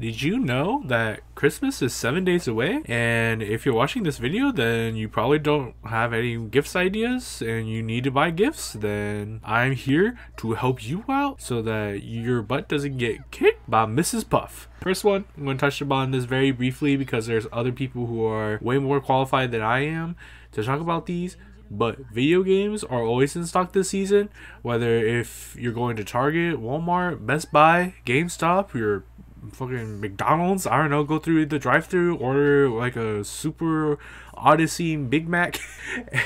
Did you know that Christmas is 7 days away? And if you're watching this video, then you probably don't have any gifts ideas and you need to buy gifts. Then I'm here to help you out so that your butt doesn't get kicked by Mrs. Puff. First one, I'm going to touch upon this very briefly because there's other people who are way more qualified than I am to talk about these. But video games are always in stock this season, whether if you're going to Target, Walmart, Best Buy, GameStop, your fucking McDonald's, I don't know, go through the drive-thru, order like a Super Odyssey Big Mac,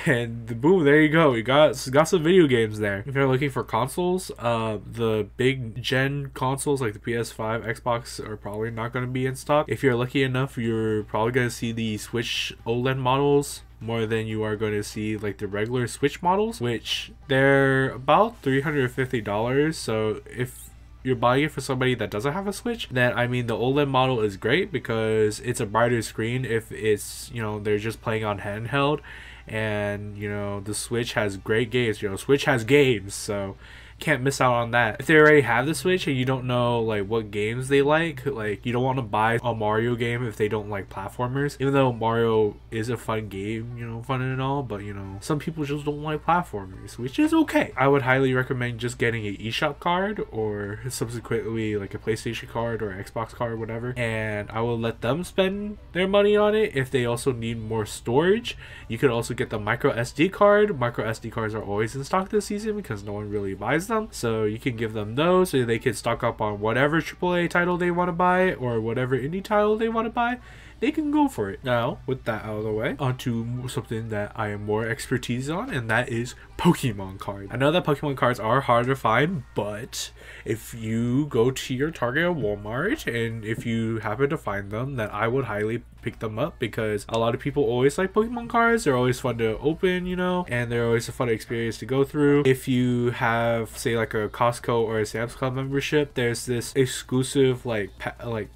and boom, there you go. We got some video games there. If you're looking for consoles, the big gen consoles like the PS5, Xbox are probably not going to be in stock. If you're lucky enough, you're probably going to see the Switch OLED models more than you are going to see like the regular Switch models, which they're about $350. So if you're buying it for somebody that doesn't have a Switch, then I mean the OLED model is great because it's a brighter screen if it's, you know, they're just playing on handheld. And you know, the Switch has great games. You know, Switch has games, so can't miss out on that. If they already have the Switch and you don't know like what games they like you don't want to buy a Mario game if they don't like platformers, even though Mario is a fun game, you know, fun and all, but you know, some people just don't like platformers, which is okay. I would highly recommend just getting an eShop card or subsequently like a PlayStation card or Xbox card, whatever, and I will let them spend their money on it. If they also need more storage, you could also get the micro SD card. Micro SD cards are always in stock this season because no one really buys them, so you can give them those so they can stock up on whatever AAA title they want to buy or whatever indie title they want to buy. They can go for it. Now, with that out of the way, onto something that I am more expertise on, and that is Pokemon cards. I know that Pokemon cards are hard to find, but if you go to your Target or Walmart and if you happen to find them, then I would highly pick them up because a lot of people always like Pokemon cards. They're always fun to open, you know, and they're always a fun experience to go through. If you have, say, like a Costco or a Sam's Club membership, there's this exclusive like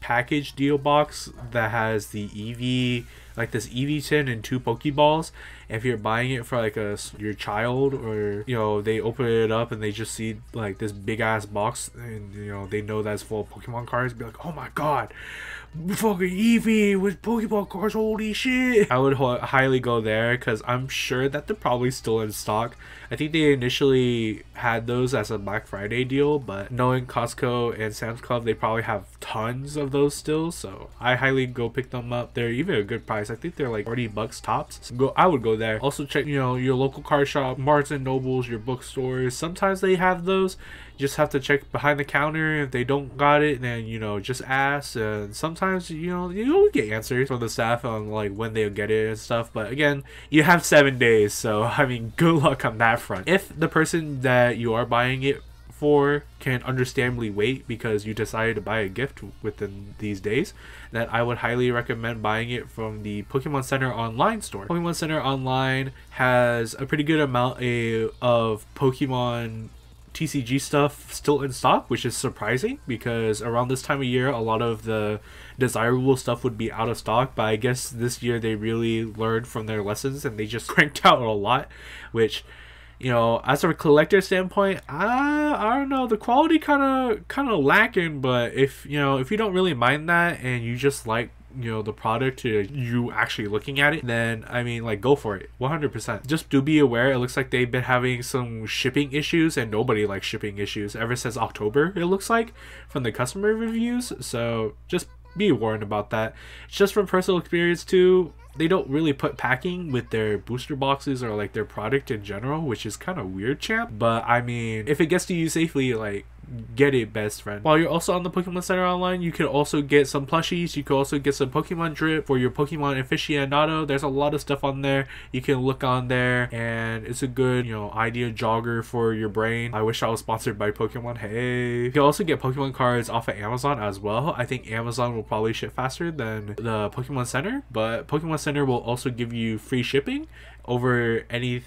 package deal box that has the Eevee, like this Eevee tin and 2 Pokeballs. If you're buying it for like your child, or you know, they open it up and they just see like this big ass box and you know, they know that's full of Pokemon cards, be like, oh my god, fucking Eevee with Pokemon cards, holy shit. I would highly go there because I'm sure that they're probably still in stock. I think they initially had those as a Black Friday deal, but knowing Costco and Sam's Club, they probably have tons of those still, so I highly go pick them up. They're even a good price. I think they're like $40 tops, so I would go there. Also check, you know, your local card shop, Barnes and Nobles, your bookstores. Sometimes they have those. You just have to check behind the counter. If they don't got it, then you know, just ask. And sometimes you know, you'll get answers from the staff on like when they'll get it and stuff, but again, you have 7 days, so I mean, good luck on that front. If the person that you are buying it for can understandably wait because you decided to buy a gift within these days, then I would highly recommend buying it from the Pokemon Center online store. Pokemon Center online has a pretty good amount of Pokemon TCG stuff still in stock, which is surprising because around this time of year a lot of the desirable stuff would be out of stock, but I guess this year they really learned from their lessons and they just cranked out a lot, which, you know, as a collector standpoint, I don't know, the quality kind of lacking. But if you know, if you don't really mind that and you just like, you know, the product to you actually looking at it, then I mean, like, go for it 100%. Just do be aware, it looks like they've been having some shipping issues, and nobody likes shipping issues ever since October, it looks like, from the customer reviews, so just be warned about that. It's just from personal experience too, they don't really put packing with their booster boxes or like their product in general, which is kind of weird, champ. But I mean, if it gets to you safely, like, get it, best friend. While you're also on the Pokemon Center online, you can also get some plushies. You can also get some Pokemon drip for your Pokemon aficionado. There's a lot of stuff on there you can look on there, and it's a good, you know, idea jogger for your brain. I wish I was sponsored by Pokemon. Hey, you can also get Pokemon cards off of Amazon as well. I think Amazon will probably ship faster than the Pokemon Center, but Pokemon Center will also give you free shipping over any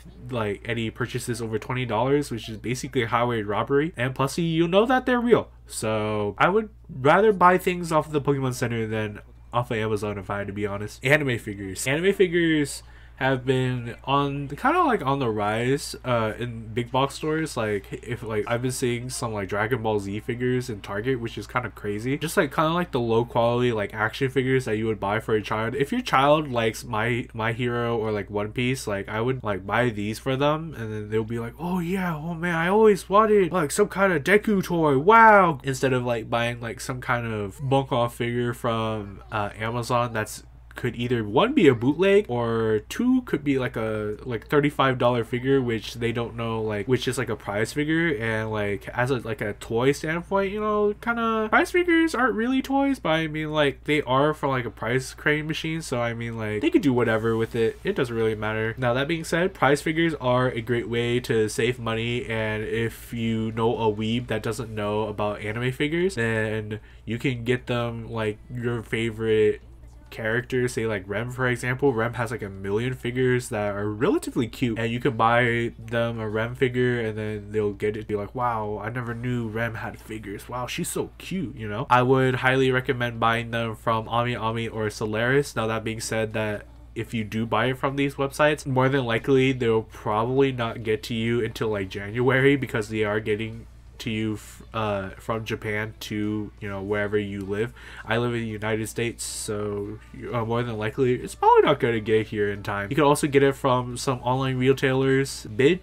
purchases over $20, which is basically highway robbery, and plus you know that they're real. So I would rather buy things off the Pokemon Center than off of Amazon, if I had to be honest. Anime figures have been on kind of like on the rise in big box stores. Like if like I've been seeing some like Dragon Ball Z figures in Target, which is kind of crazy. Just like kind of like the low quality like action figures that you would buy for a child. If your child likes My Hero or like One Piece, like I would like buy these for them, and then they'll be like, oh yeah, oh man, I always wanted like some kind of Deku toy, wow, instead of like buying like some kind of bunk off figure from Amazon that's could either one be a bootleg, or two could be like a like $35 figure, which they don't know, like which is like a prize figure. And like as a like a toy standpoint, you know, kind of prize figures aren't really toys, but I mean like they are for like a prize crane machine, so I mean like they could do whatever with it, it doesn't really matter. Now that being said, prize figures are a great way to save money, and if you know a weeb that doesn't know about anime figures, then you can get them like your favorite characters, say like Rem for example. Rem has like 1 million figures that are relatively cute, and you can buy them a Rem figure and then they'll get it, be like, wow, I never knew Rem had figures, wow, she's so cute, you know. I would highly recommend buying them from Ami Ami or Solaris. Now that being said, that if you do buy it from these websites, more than likely they'll probably not get to you until like January, because they are getting to you from Japan to, you know, wherever you live. I live in the United States, so more than likely it's probably not going to get here in time. You can also get it from some online retailers, Big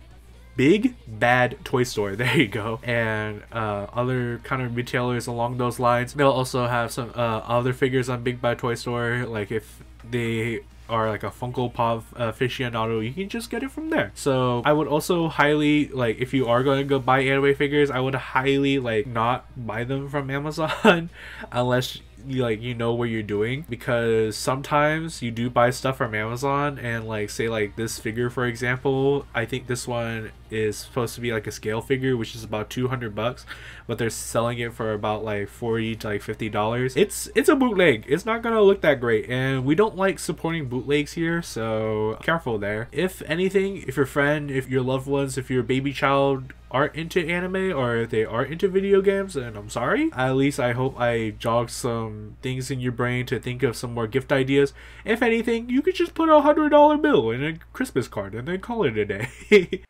Bad Toy Store, there you go, and other kind of retailers along those lines. They'll also have some other figures on Big Bad Toy Store. Like if they are like a Funko Pop aficionado, you can just get it from there. So I would also highly, like, if you are going to go buy anime figures, I would highly like not buy them from Amazon unless you like, you know what you're doing, because sometimes you do buy stuff from Amazon and like say like this figure for example, I think this one is supposed to be like a scale figure, which is about $200, but they're selling it for about like $40 to like $50. It's a bootleg. It's not gonna look that great, and we don't like supporting bootlegs here, so careful there. If anything, if your friend, if your loved ones, if your baby child aren't into anime or if they are into video games, then I'm sorry. At least I hope I jogged some things in your brain to think of some more gift ideas. If anything, you could just put a $100 bill in a Christmas card and then call it a day.